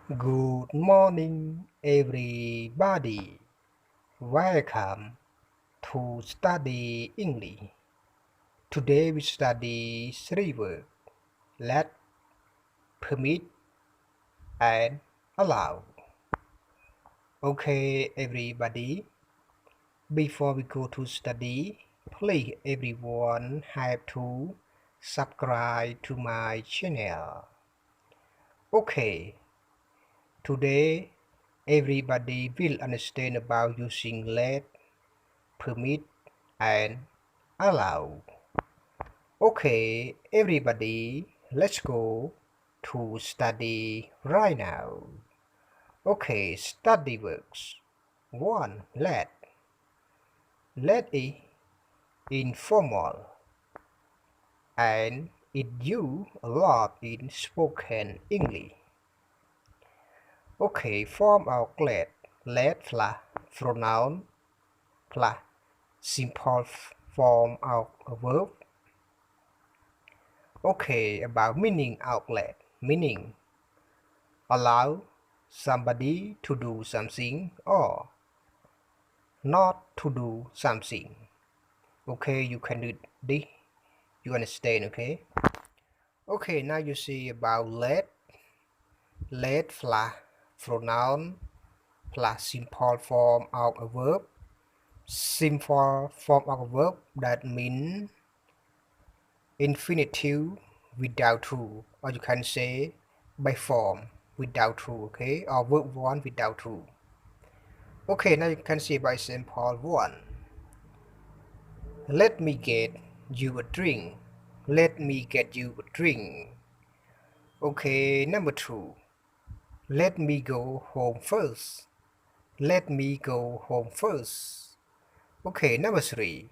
Good morning, everybody. Welcome to study English. Today we study three words: let, permit, and allow. Okay, everybody. Before we go to study, please everyone have to subscribe to my channel. Okay, today everybody will understand about using let, permit, and allow. Okay, everybody, let's go to study right now. Okay, study works. 1. Let. Let is informal and it used a lot in spoken English. Okay, form of let. Let plus pronoun plus simple form of a verb. Okay, about meaning outlet. Meaning allow somebody to do something or not to do something. Okay, you can do this. You understand, okay? Okay, now you see about let. Let plus pronoun plus simple form of a verb. Simple form of a verb that means infinitive without to, or you can say by form without to, okay, or verb 1 without to. Okay, now you can see by example 1. Let me get you a drink. Let me get you a drink. Okay, number 2. Let me go home first. Let me go home first. Okay, number 3.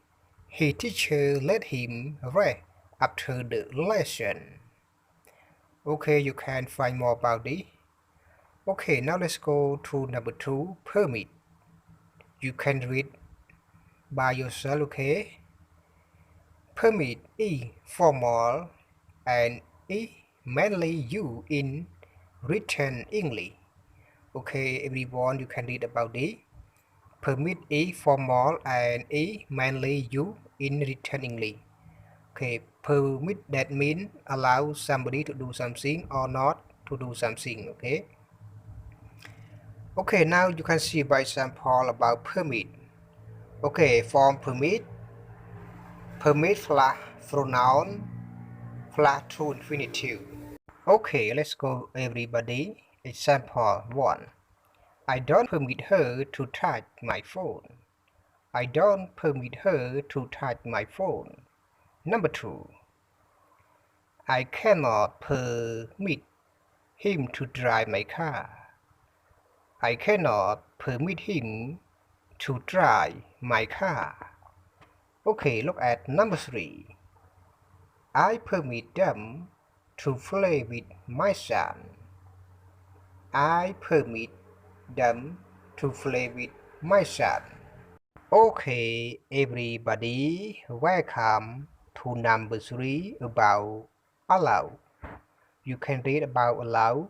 His teacher let him rest after the lesson. Okay, you can find more about this. Okay, now let's go to number 2, permit. You can read by yourself, okay? Permit is formal and is mainly used in written English. Okay, everyone, you can read about this. Permit is formal and is mainly used in written English. Okay, permit that means allow somebody to do something or not to do something, okay? Okay, now you can see by example about permit. Okay, form permit plus pronoun plus to infinitive. Okay, let's go everybody. Example 1. I don't permit her to touch my phone. I don't permit her to touch my phone. Number 2. I cannot permit him to drive my car. I cannot permit him to drive my car. Okay, look at number 3. I permit them to play with my son. I permit them to play with my son. Okay, everybody, welcome to number 3 about allow. You can read about allow.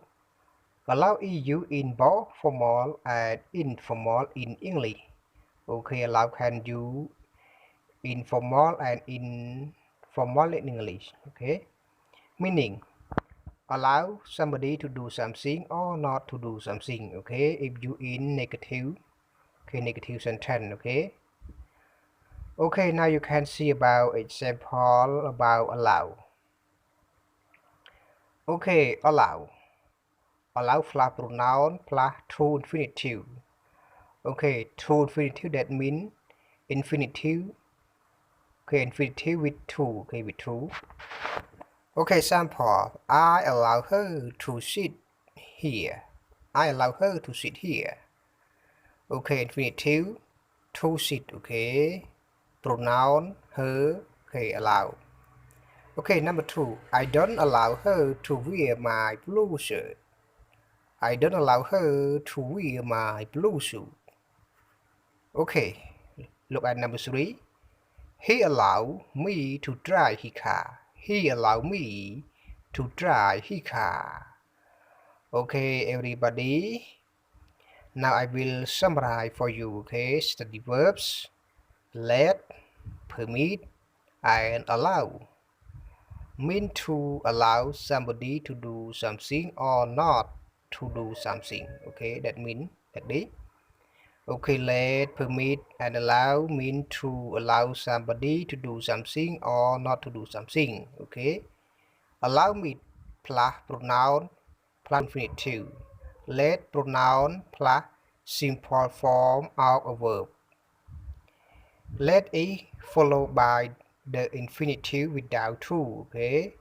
Allow is used in both formal and informal in English. Okay, allow can use informal and informal in English. Okay, meaning allow somebody to do something or not to do something. Okay, if you in negative, okay, negative sentence. Okay. Okay, now you can see about example about allow. Okay, allow. Allow plus pronoun plus to infinitive. Okay, to infinitive that means infinitive. Okay, infinitive with to. Okay, with to. Okay, sample. I allow her to sit here. I allow her to sit here. Okay, infinitive to sit. Okay, pronoun her. Okay, allow. Okay, number 2. I don't allow her to wear my blue shirt. I don't allow her to wear my blue suit. Okay, look at number 3. He allowed me to drive his car. He allowed me to drive his car. Okay, everybody. Now I will summarize for you. Okay, study verbs: let, permit, and allow. Mean to allow somebody to do something or not to do something. Okay, that mean that day. Okay, let, permit, and allow mean to allow somebody to do something or not to do something. Okay, allow me plus pronoun plus infinitive. Let pronoun plus simple form of a verb. Let is followed by the infinitive without to. Okay,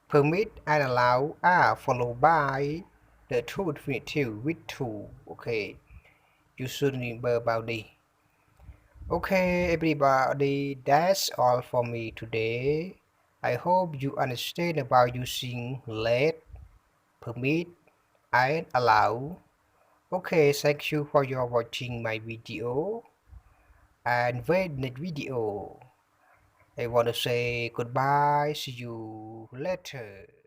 permit and allow are followed by the true infinitive with to. Okay, you should remember about this. Okay, everybody, that's all for me today. I hope you understand about using let, permit, and allow. Okay, thank you for your watching my video. And wait next video. I want to say goodbye. See you later.